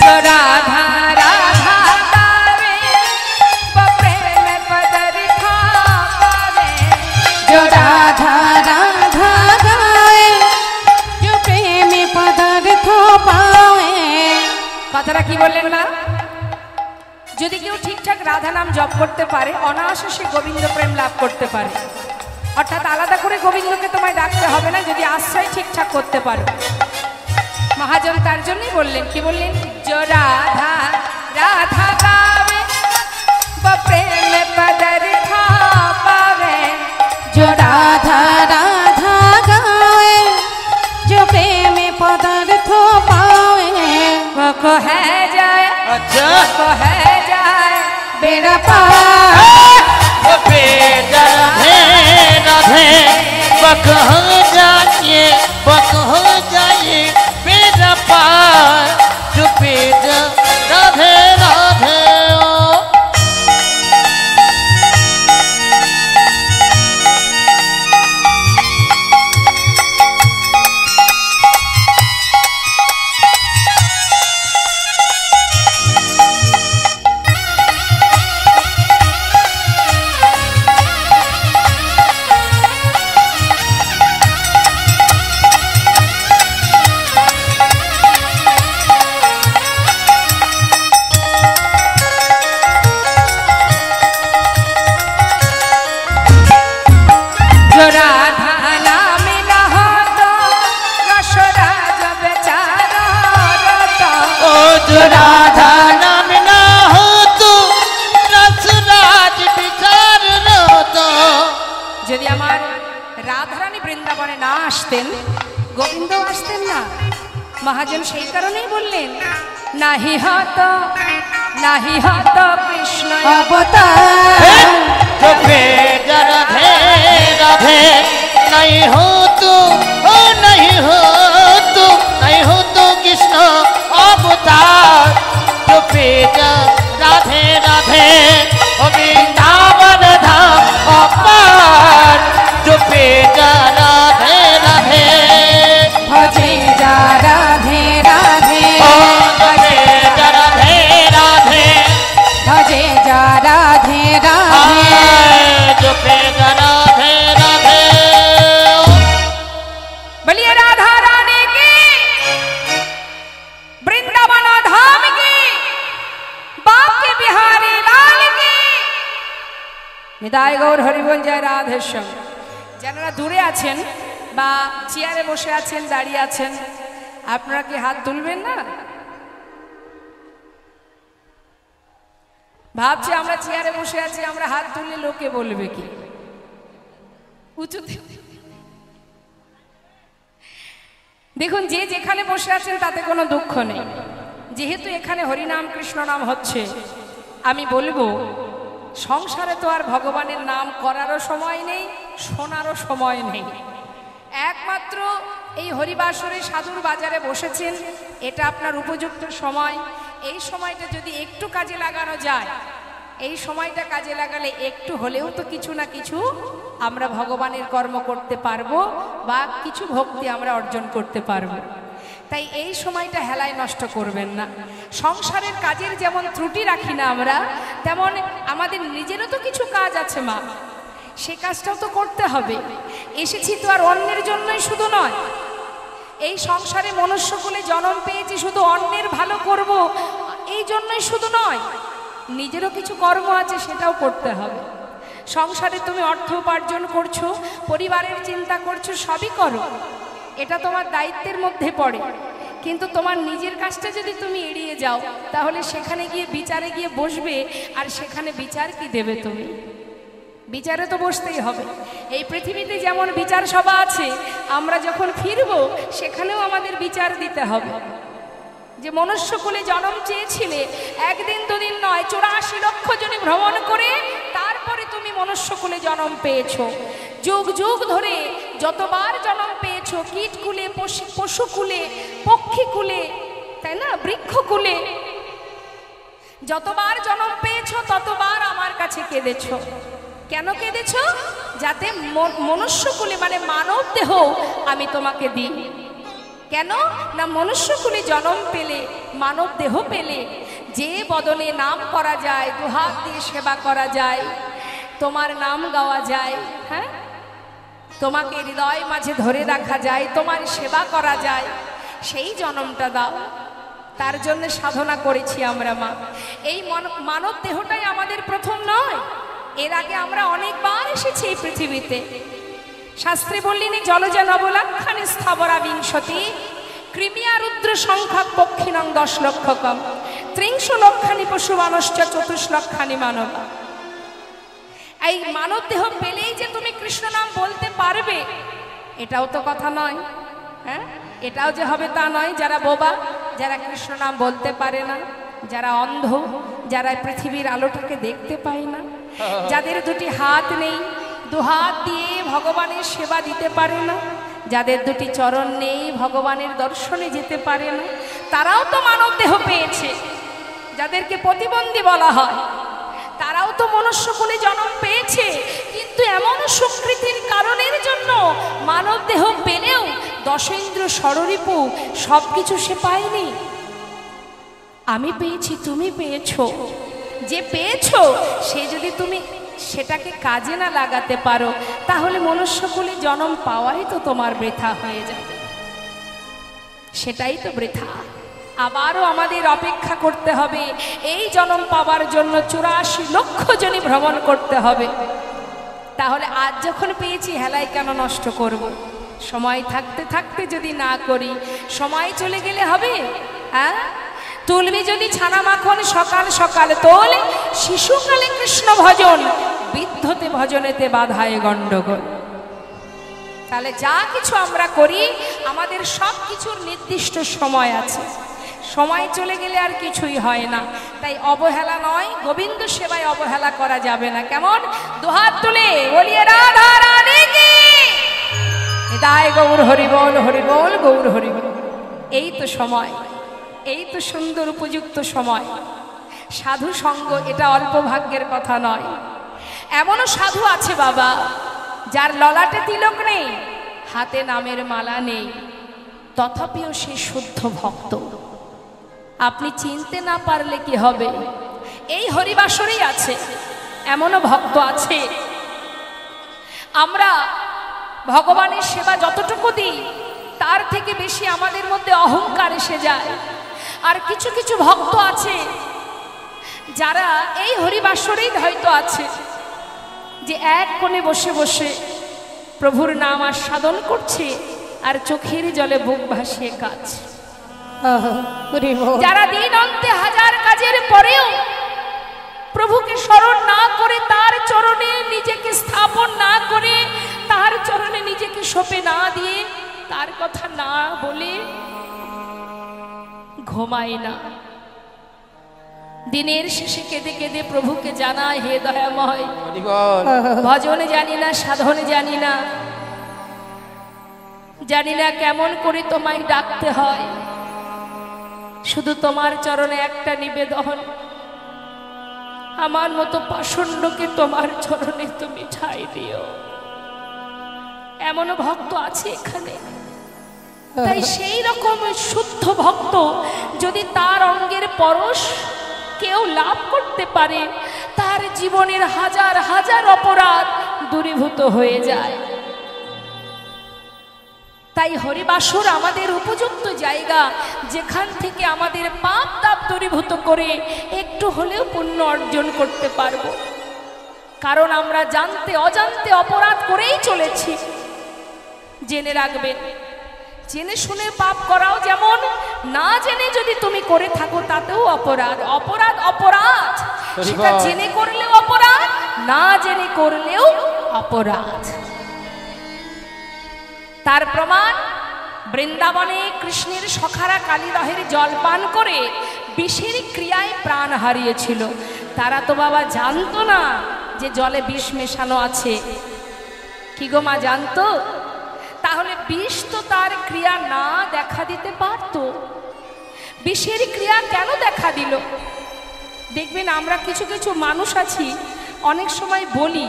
जो राधा राधा गावे, वो प्रेम पदर खा पावे।
जो राधा राधा गाए जो प्रेम पदार्थ पाए।
কথাটা কি বললেন না? যদি কেউ ঠিকঠাক রাধা নাম জপ করতে পারে অনায়াসে সে গোবিন্দ প্রেম লাভ করতে পারে। অর্থাৎ আলাদা করে গোবিন্দকে তোমায় ডাকতে হবে না যদি আশ্রয় ঠিকঠাক করতে পারো। মহাজন তার জন্যই বললেন, কি বললেন? जो राधा राधा गावे, वो प्रेम पदर खा पावे।
जो राधा राधा गाए जो प्रेम पदार्थ पाए।
वो को है जाए,
अच्छा।
वो को है जाए
बेड़ा पार
जपे जा राधे राधे, बकह जाइए बकह जाइए मेरा पार जपे जा राधे राधे। ओ
जो राधा नाम न हो तो रसराज बेचारा रोता।
ओ जो राधा नाम ना हो तो रसराज विचार रोता।
যদি আমার রাধারানী বৃন্দাবনে না আসতেন গোবিন্দ আসতেন না। মহাজন সেই কারণেই বললেন নাহি হত কৃষ্ণ
अवतार।
जपे जा राधे राधे, नहीं हो तो ओ नहीं हो तो नहीं हो तो कृष्ण अवतार जपे जा राधे राधे। ओ वृंदावन धाम अपार जपे जा राधे राधे।
भजे जा राधे
নিতাই গৌর হরিবল, জয় রাধেশ্যাম। যারা দূরে আছেন বা চেয়ারে বসে আছেন, দাঁড়িয়ে আছেন, আপনারা কি হাত তুলবেন না? ভাবছি আমরা চেয়ারে বসে আছি, আমরা হাত তুললে লোকে বলবে কি? উঁচুতে দেখুন, যে যেখানে বসে আছেন তাতে কোনো দুঃখ নেই। যেহেতু এখানে হরিনাম কৃষ্ণ নাম হচ্ছে, আমি বলবো সংসারে তো আর ভগবানের নাম করারও সময় নেই, শোনারও সময় নেই। একমাত্র এই হরিবাসরে সাধুর বাজারে বসেছেন, এটা আপনার উপযুক্ত সময়। এই সময়টা যদি একটু কাজে লাগানো যায়, এই সময়টা কাজে লাগালে একটু হলেও তো কিছু না কিছু আমরা ভগবানের কর্ম করতে পারবো বা কিছু ভক্তি আমরা অর্জন করতে পারবো। তাই এই সময়টা হেলায় নষ্ট করবেন না। সংসারের কাজের যেমন ত্রুটি রাখি না আমরা, তেমন আমাদের নিজেরও তো কিছু কাজ আছে মা, সে কাজটাও তো করতে হবে। এসেছি তো আর অন্যের জন্যই শুধু নয়, এই সংসারে মনুষ্যকুলে জন্ম পেয়েছি শুধু অন্যের ভালো করব এই জন্যই শুধু নয়, নিজেরও কিছু কর্ম আছে, সেটাও করতে হবে। সংসারে তুমি অর্থ উপার্জন করছো, পরিবারের চিন্তা করছো, সবই করো, এটা তোমার দায়িত্বের মধ্যে পড়ে। কিন্তু তোমার নিজের কাজটা যদি তুমি এড়িয়ে যাও, তাহলে সেখানে গিয়ে বিচারে গিয়ে বসবে, আর সেখানে বিচার কি দেবে তুমি? বিচারে তো বসতেই হবে। এই পৃথিবীতে যেমন বিচার সভা আছে, আমরা যখন ফিরবো সেখানেও আমাদের বিচার দিতে হবে। যে মনুষ্যকুলে জন্ম চেয়েছিলে, একদিন দুদিন নয়, 84 লক্ষ জনে ভ্রমণ করে তারপরে তুমি মনুষ্যকুলে জন্ম পেয়েছো। যুগ যুগ ধরে যতবার জন্ম পেয়েছো, কীটকুলে, পশুকুলে, পক্ষীকুলে, তাই না, বৃক্ষকুলে, যতবার জন্ম পেয়েছো ততবার আমার কাছে কেঁদেছো। কেন কেঁদেছো? যাতে মনুষ্যকুলে মানে মানব দেহ আমি তোমাকে দিই। কেন না, মনুষ্যকুলে জন্ম পেলে, মানব দেহ পেলে, যে বদলে নাম করা যায়, দুহাত দিয়ে সেবা করা যায়, তোমার নাম গাওয়া যায়, হ্যাঁ, তোমাকে হৃদয় মাঝে ধরে রাখা যায়, তোমার সেবা করা যায়, সেই জন্মটা দাও। তার জন্য সাধনা করেছি আমরা মা। এই মানব দেহটাই আমাদের প্রথম নয়, এর আগে আমরা অনেকবার এসেছি এই পৃথিবীতে। শাস্ত্রে বললেন, জলজা নবলাক্ষানি স্থাবরা বিংশতি, কৃমিয়া রুদ্র সংখ্যা পক্ষিণং 10 লক্ষ কম, 30 লক্ষানি পশু মানুষ্য 24 লক্ষানি মানব। এই মানব দেহ পেলেই যে তুমি কৃষ্ণ নাম বলতে পারবে, এটাও তো কথা নয়। হ্যাঁ, এটাও যে হবে তা নয়। যারা বোবা, যারা কৃষ্ণ নাম বলতে পারে না, যারা অন্ধ, যারা পৃথিবীর আলোটাকে দেখতে পায় না, যাদের দুটি হাত নেই, দুহাত দিয়ে ভগবানের সেবা দিতে পারে না, যাদের দুটি চরণ নেই, ভগবানের দর্শনে যেতে পারে না, তারাও তো মানব দেহ পেয়েছে। যাদেরকে প্রতিবন্ধী বলা হয়, তারাও তো মনুষ্যকুলে জন্ম পেয়েছে। কিন্তু এমন সুকৃতির কারণের জন্য মানব দেহ পেলেও দশেন্দ্র ষড়রিপু সব কিছু সে পায়নি। আমি পেয়েছি, তুমি পেয়েছো। যে পেয়েছো সে যদি তুমি সেটাকে কাজে না লাগাতে পারো, তাহলে মনুষ্যকুলে জন্ম পাওয়াই তো তোমার বৃথা হয়ে যাবে। সেটাই তো বৃথা। আবারও আমাদের অপেক্ষা করতে হবে। এই জন্ম পাওয়ার জন্য 84 লক্ষ জনই ভ্রমণ করতে হবে। তাহলে আজ যখন পেয়েছি, হেলায় কেন নষ্ট করব? সময় থাকতে থাকতে যদি না করি, সময় চলে গেলে হবে? হ্যাঁ, তুলবি যদি ছানা মাখন সকাল সকাল তোল, শিশুকালে কৃষ্ণ ভজন, বৃদ্ধতে ভজনেতে বাধায় গণ্ডগোল। তাহলে যা কিছু আমরা করি, আমাদের সব কিছুর নির্দিষ্ট সময় আছে। সময় চলে গেলে আর কিছুই হয় না। তাই অবহেলা নয়, গোবিন্দ সেবায় অবহেলা করা যাবে না। কেমন? দুহাত তুলে বলিয়ে রাধা রানী কি নিতাই গৌর হরিবল, হরিবল গৌর হরিবল। এই তো সময়, এই তো সুন্দর উপযুক্ত সময়। সাধু সঙ্গ এটা অল্প ভাগ্যের কথা নয়। এমনও সাধু আছে বাবা, যার ললাটে তিলক নেই, হাতে নামের মালা নেই, তথাপিও সে শুদ্ধ ভক্ত। আপনি চিনতে না পারলে কি হবে? এই হরিবাসরেই আছে, এমনও ভক্ত আছে। আমরা ভগবানের সেবা যতটুকু দিই, তার থেকে বেশি আমাদের মধ্যে অহংকার এসে যায়। আর কিছু কিছু ভক্ত আছে যারা এই হরিবাসরেই হয়তো আছে, যে এক কোণে বসে বসে প্রভুর নাম আস্বাদন করছে আর চোখের জলে বুক ভাসিয়ে কাঁদছে। যারা দিন অন্তে হাজার কাজের পরেও প্রভুকে স্মরণ না করে, তার চরণে নিজেকে স্থাপন না করে, তার চরণে নিজেকে সঁপে না দিয়ে, তার কথা না বলে ঘুমায় না, দিনের শেষে কেঁদে কেঁদে প্রভুকে জানায়, হে দয়াময়, ভজনে জানি না, সাধনে জানি না, জানি না কেমন করে তোমায় ডাকতে হয়, শুধু তোমার চরণে একটা নিবেদন, আমার মতো পাষণ্ডকে তোমার চরণে তুমি ঠাঁই দিও। এমনও ভক্ত আছে এখানে। তাই সেই রকম শুদ্ধ ভক্ত যদি তার অঙ্গের পরশ কেউ লাভ করতে পারে, তার জীবনের হাজার হাজার অপরাধ দূরীভূত হয়ে যায়। তাই হরিবাসর আমাদের উপযুক্ত জায়গা, যেখান থেকে আমাদের পাপ তাপ দূরীভূত করে একটু হলেও পুণ্য অর্জন করতে পারব। কারণ আমরা জানতে অজান্তে অপরাধ করেই চলেছি। জেনে রাখবেন, জেনে শুনে পাপ করাও যেমন, না জেনে যদি তুমি করে থাকো তাতেও অপরাধ। অপরাধ অপরাধ, সেটা জেনে করলেও অপরাধ, না জেনে করলেও অপরাধ। তার প্রমাণ, বৃন্দাবনে কৃষ্ণের সখারা কালীদহের জল পান করে বিষের ক্রিয়ায় প্রাণ হারিয়েছিল। তারা তো বাবা জানতো না যে জলে বিষ মেশানো আছে। কি গো মা, জানতো? তাহলে বিষ তো তার ক্রিয়া না দেখা দিতে পারত। বিষের ক্রিয়া কেন দেখা দিল? দেখবেন আমরা কিছু কিছু মানুষ আছি, অনেক সময় বলি,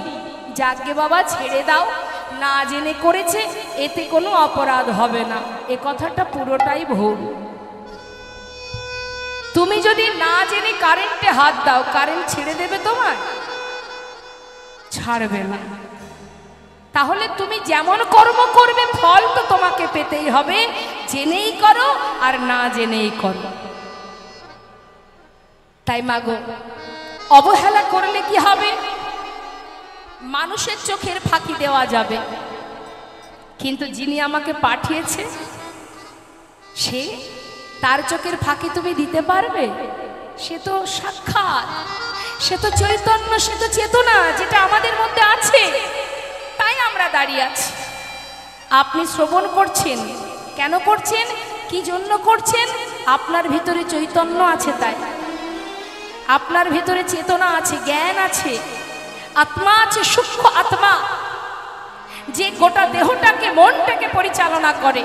যাকে বাবা ছেড়ে দাও, না জেনে করেছে, এতে কোনো অপরাধ হবে না। এ কথাটা পুরোটাই ভুল। তুমি যদি না জেনে কারেন্টে হাত দাও, কারেন্ট ছেড়ে দেবে তোমার? ছাড়বে না। তাহলে তুমি যেমন কর্ম করবে, ফল তো তোমাকে পেতেই হবে, জেনেই করো আর না জেনেই করো। তাই মাগো, অবহেলা করলে কি হবে? মানুষের চোখের ফাঁকি দেওয়া যাবে, কিন্তু যিনি আমাকে পাঠিয়েছে সে, তার চোখের ফাঁকি তুমি দিতে পারবে? সে তো সাক্ষাৎ, সে তো চৈতন্য, সে তো চেতনা, যেটা আমাদের মধ্যে আছে। তাই আমরা দাঁড়িয়ে আছি। আপনি শ্রবণ করছেন, কেন করছেন? কি জন্য করছেন? আপনার ভিতরে চৈতন্য আছে, তাই আপনার ভিতরে চেতনা আছে, জ্ঞান আছে, আত্মা আছে, সূক্ষ্ম আত্মা, যে গোটা দেহটাকে, মনটাকে পরিচালনা করে।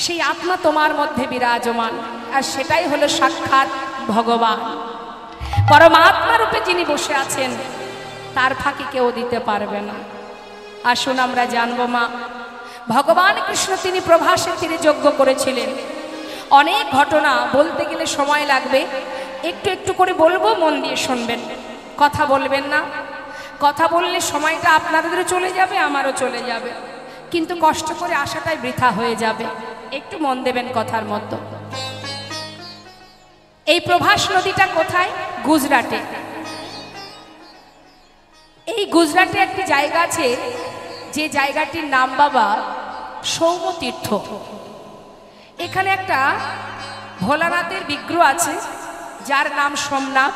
সেই আত্মা তোমার মধ্যে বিরাজমান, আর সেটাই হলো সাক্ষাৎ ভগবান। পরমাত্মা রূপে যিনি বসে আছেন, তার ফাঁকি কেউ দিতে পারবে না। আসুন আমরা জানবো মা, ভগবান কৃষ্ণ তিনি প্রভাসের তীরে যজ্ঞ করেছিলেন। অনেক ঘটনা বলতে গেলে সময় লাগবে, একটু একটু করে বলবো, মন দিয়ে শুনবেন, কথা বলবেন না। কথা বললে সময়টা আপনাদেরও চলে যাবে, আমারও চলে যাবে, কিন্তু কষ্ট করে আসাটাই বৃথা হয়ে যাবে। একটু মন দেবেন কথার মতো। এই প্রভাস নদীটা কোথায়? গুজরাটে। এই গুজরাটে একটি জায়গা আছে, যে জায়গাটির নাম বাবা সৌম্যতীর্থ। এখানে একটা ভোলানাথের বিগ্রহ আছে, যার নাম সোমনাথ।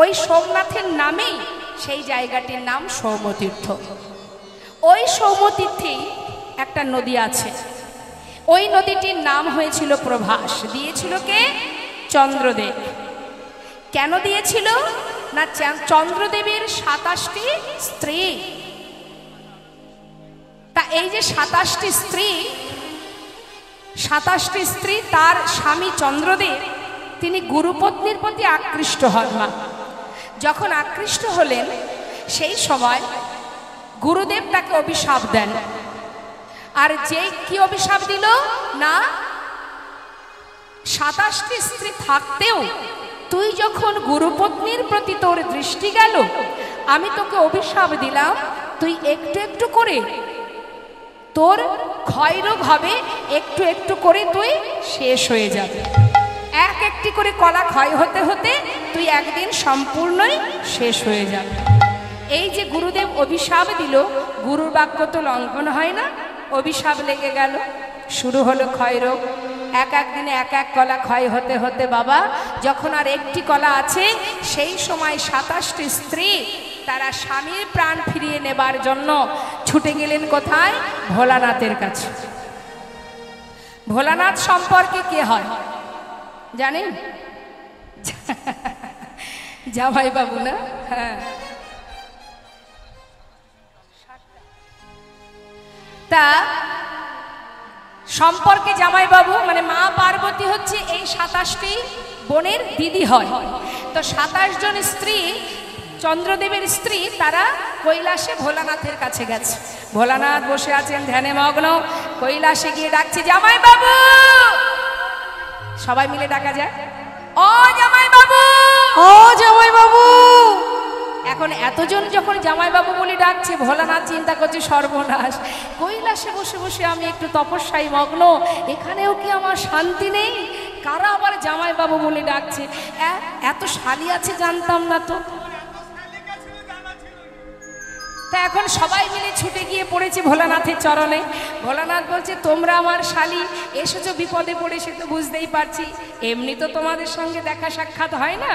ওই সোমনাথের নামেই সেই জায়গাটির নাম সৌম্যতীর্থ। ওই সৌম্যতীর্থেই একটা নদী আছে, ওই নদীটির নাম হয়েছিল প্রভাস। দিয়েছিল কে? চন্দ্রদেব। কেন দিয়েছিল না? চন্দ্রদেবের 27টি স্ত্রী। তা এই যে 27টি স্ত্রী, তার স্বামী চন্দ্রদেব তিনি গুরুপত্নীর প্রতি আকৃষ্ট হন না। যখন আকৃষ্ট হলেন, সেই সময় গুরুদেব তাকে অভিশাপ দেন। আর যে কি অভিশাপ দিল না, 27টি স্ত্রী থাকতেও তুই যখন গুরুপত্নীর প্রতি তোর দৃষ্টি গেল, আমি তোকে অভিশাপ দিলাম, তুই একটু একটু করে তোর ক্ষয়রোগ হবে, একটু একটু করে তুই শেষ হয়ে যাবে। এক একটি করে কলা ক্ষয় হতে হতে তুই একদিন সম্পূর্ণই শেষ হয়ে যাবে। এই যে গুরুদেব অভিশাপ দিল, গুরুর বাক্য তো লঙ্ঘন হয় না, অভিশাপ লেগে গেল, শুরু হলো ক্ষয়রোগ। এক এক দিনে এক এক কলা ক্ষয় হতে হতে বাবা যখন আর একটি কলা আছে, সেই সময় 27টি স্ত্রী তারা স্বামীর প্রাণ ফিরিয়ে নেবার জন্য ছুটে গেলেন কোথায়? ভোলানাথের কাছে। ভোলানাথ সম্পর্কে কে হয় জানেন? জামাই বাবু না? হ্যাঁ। তা সম্পর্কে জামাই বাবু মানে মা পার্বতী হচ্ছে এই 27টি বোনের দিদি হয়। তো 27 জন স্ত্রী, চন্দ্রদেবের স্ত্রী, তারা কৈলাসে ভোলানাথের কাছে গেছে। ভোলানাথ বসে আছেন ধ্যানে মগ্ন, কৈলাসে গিয়ে ডাকছে জামাই বাবু। সবাই মিলে ডাকা যায়, ও জামাই বাবু,
ও জামাই বাবু।
এখন এতজন যখন জামাই বাবু বলে ডাকছে, ভোলানাথ চিন্তা করছে সর্বনাশ, কৈলাসে বসে বসে আমি একটু তপস্যায় মগ্ন, এখানেও কি আমার শান্তি নেই? কারা আবার জামাই বাবু বলে ডাকছে? এত শালি আছে জানতাম না তো। তা এখন সবাই মিলে ছুটে গিয়ে পড়েছে ভোলানাথের চরণে। ভোলানাথ বলছে তোমরা আমার শালি, এসেছো বিপদে পড়ে, সে তো বুঝতেই পারছি, এমনি তো তোমাদের সঙ্গে দেখা সাক্ষাৎ হয় না,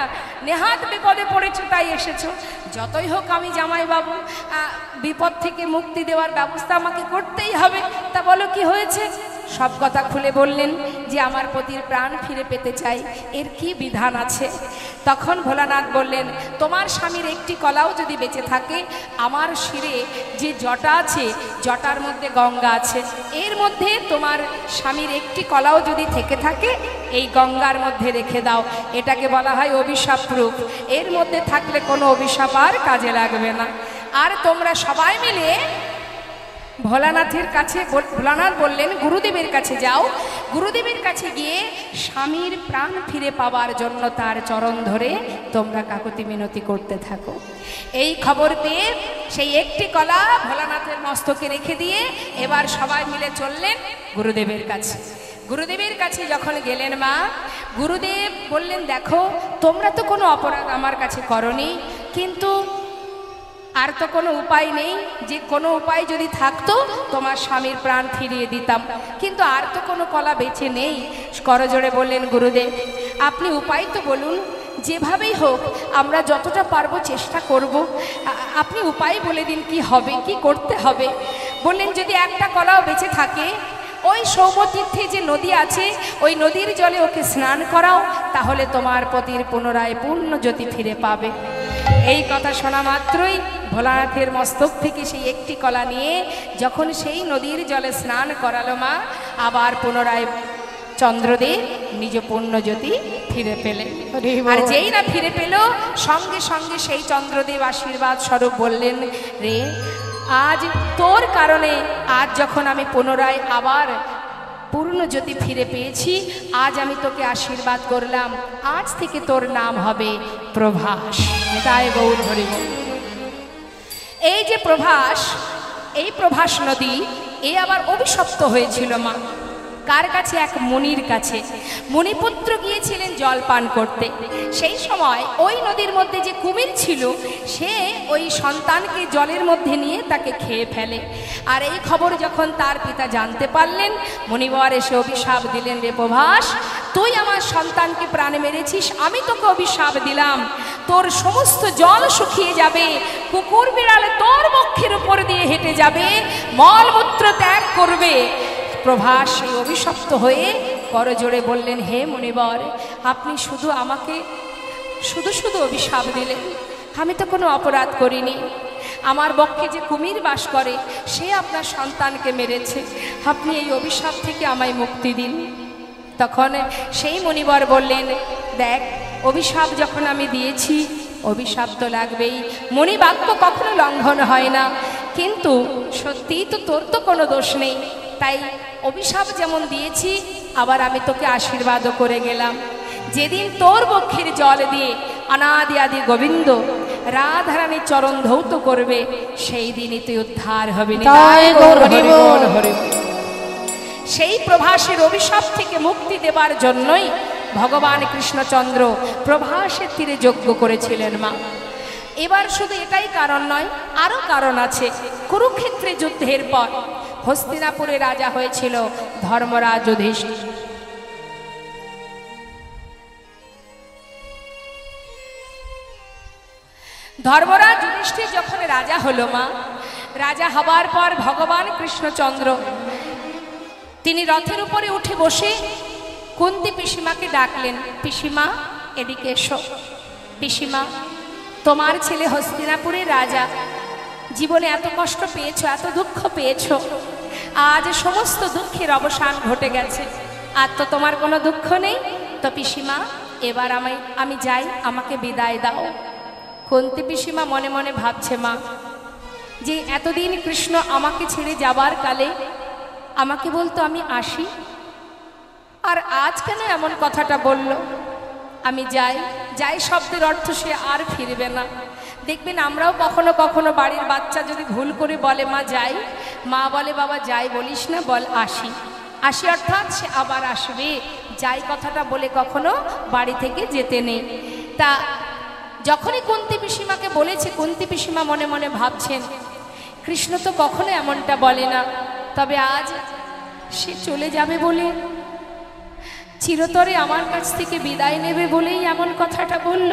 নেহাত বিপদে পড়েছো তাই এসেছো। যতই হোক আমি জামাই বাবু, বিপদ থেকে মুক্তি দেওয়ার ব্যবস্থা আমাকে করতেই হবে। তা বলো কি হয়েছে? সব কথা খুলে বললেন যে আমার পতির প্রাণ ফিরে পেতে চাই, এর কি বিধান আছে? তখন ভোলানাথ বললেন তোমার স্বামীর একটি কলাও যদি বেঁচে থাকে, আমার শিরে যে জটা আছে, জটার মধ্যে গঙ্গা আছে, এর মধ্যে তোমার স্বামীর একটি কলাও যদি থেকে থাকে, এই গঙ্গার মধ্যে রেখে দাও। এটাকে বলা হয় অভিশাপ রূপ। এর মধ্যে থাকলে কোনো অভিশাপ আর কাজে লাগবে না। আর তোমরা সবাই মিলে ভোলানাথের কাছে, ভোলানাথ বললেন গুরুদেবের কাছে যাও, গুরুদেবের কাছে গিয়ে স্বামীর প্রাণ ফিরে পাওয়ার জন্য তার চরণ ধরে তোমরা কাকুতি মিনতি করতে থাকো। এই খবর পেয়ে সেই একটি কলা ভোলানাথের মস্তকে রেখে দিয়ে এবার সবাই মিলে চললেন গুরুদেবের কাছে। গুরুদেবের কাছে যখন গেলেন মা, গুরুদেব বললেন দেখো তোমরা তো কোনো অপরাধ আমার কাছে করনি, কিন্তু আর তো কোনো উপায় নেই, যে কোনো উপায় যদি থাকতো তোমার স্বামীর প্রাণ ফিরিয়ে দিতাম, কিন্তু আর তো কোনো কলা বেঁচে নেই। করজোড়ে বললেন গুরুদেব আপনি উপায় তো বলুন, যেভাবেই হোক আমরা যতটা পারবো চেষ্টা করব, আপনি উপায় বলে দিন কি হবে, কি করতে হবে। বললেন যদি একটা কলাও বেঁচে থাকে, ওই সৌমতীর্থে যে নদী আছে, ওই নদীর জলে ওকে স্নান করাও, তাহলে তোমার পতির পুনরায় পূর্ণ জ্যোতি ফিরে পাবে। এই কথা শোনা মাত্রই ভোলানাথের মস্তক থেকে সেই একটি কলা নিয়ে যখন সেই নদীর জলে স্নান করালো মা, আবার পুনরায় চন্দ্রদেব নিজ পূর্ণ জ্যোতি ফিরে পেলেন। আর যেই না ফিরে পেল, সঙ্গে সঙ্গে সেই চন্দ্রদেব আশীর্বাদ স্বরূপ বললেন রে আজ তোর কারণে, আজ যখন আমি পুনরায় আবার পূর্ণ জ্যোতি ফিরে পেয়েছি, আজ আমি তোকে আশীর্বাদ করলাম, আজ থেকে তোর নাম হবে প্রভাস। তাই গৌর হরি বল। এই যে প্রভাস, এই প্রভাস নদী, এ আবার অভিশপ্ত হয়েছিল মা। কার কাছে? এক মুনির কাছে। মুনিপুত্র গিয়েছিলেন জল পান করতে। সেই সময় ওই নদীর মধ্যে যে কুমির ছিল, সে ওই সন্তানকে জলের মধ্যে নিয়ে তাকে খেয়ে ফেলে। আর এই খবর যখন তার পিতা জানতে পারলেন, মুনিবর এসে অভিশাপ দিলেন রে প্রভাস, তুই আমার সন্তানকে প্রাণ মেরেছিস, আমি তোকে অভিশাপ দিলাম, তোর সমস্ত জল শুকিয়ে যাবে, কুকুর বিড়াল তোর বক্ষের উপর দিয়ে হেঁটে যাবে, মলমূত্র ত্যাগ করবে। প্রভাস এই অভিশপ্ত হয়ে করজোড়ে বললেন হে মুনিবর, আপনি শুধু আমাকে শুধু অভিশাপ দিলেন, আমি তো কোনো অপরাধ করিনি। আমার বক্ষে যে কুমির বাস করে, সে আপনার সন্তানকে মেরেছে, আপনি এই অভিশাপ থেকে আমায় মুক্তি দিন। তখন সেই মুনিবর বললেন দেখ, অভিশাপ যখন আমি দিয়েছি, অভিশাপ তো লাগবেই, মণিবাক্য কখনো লঙ্ঘন হয় না, কিন্তু সত্যিই তো তোর তো কোনো দোষ নেই, তাই অভিশাপ যেমন দিয়েছি, আবার আমি তোকে আশীর্বাদও করে গেলাম। যেদিন তোর বক্ষের জল দিয়ে অনাদি আদি গোবিন্দ রাধারানীর চরণ ধৌত করবে, সেই দিনই তুই উদ্ধার হবি। সেই প্রভাসের অভিশাপ থেকে মুক্তি দেবার জন্যই ভগবান কৃষ্ণচন্দ্র প্রভাসের তীরে যজ্ঞ করেছিলেন মা। এবার শুধু এটাই কারণ নয়, আরো কারণ আছে। কুরুক্ষেত্রে যুদ্ধের পর হস্তিনাপুরে রাজা হয়েছিল ধর্মরাজ যুধিষ্ঠির। ধর্মরাজ যুধিষ্ঠির যখন রাজা হলো মা, রাজা হবার পর ভগবান কৃষ্ণচন্দ্র তিনি রথের উপরে উঠে বসে কুন্তী পিসিমাকে ডাকলেন, পিসিমা এদিকে এসো। পিসিমা, তোমার ছেলে হস্তিনাপুরের রাজা, জীবনে এত কষ্ট পেয়েছো, এত দুঃখ পেয়েছো, আজ সমস্ত দুঃখের অবসান ঘটে গেছে, আর তো তোমার কোনো দুঃখ নেই। তো পিসিমা এবার আমি যাই, আমাকে বিদায় দাও। কুন্তী পিসিমা মনে মনে ভাবছে, মা যে এতদিন কৃষ্ণ আমাকে ছেড়ে যাবার কালে আমাকে বলতো আমি আসি, আর আজ কেন এমন কথাটা বলল? আমি যাই, যাই শব্দের অর্থ সে আর ফিরবে না। দেখবেন আমরাও কখনো কখনো বাড়ির বাচ্চা যদি ভুল করে বলে মা যাই, মা বলে বাবা যাই বলিস না, বল আসি। আসি অর্থাৎ সে আবার আসবে, যাই কথাটা বলে কখনো বাড়ি থেকে যেতে নেই। তা যখনই কুন্তী পিসিমাকে বলেছে, কুন্তী পিসিমা মনে মনে ভাবছেন কৃষ্ণ তো কখনো এমনটা বলে না, তবে আজ সে চলে যাবে বলে, চিরতরে আমার কাছ থেকে বিদায় নেবে বলেই এমন কথাটা বলল।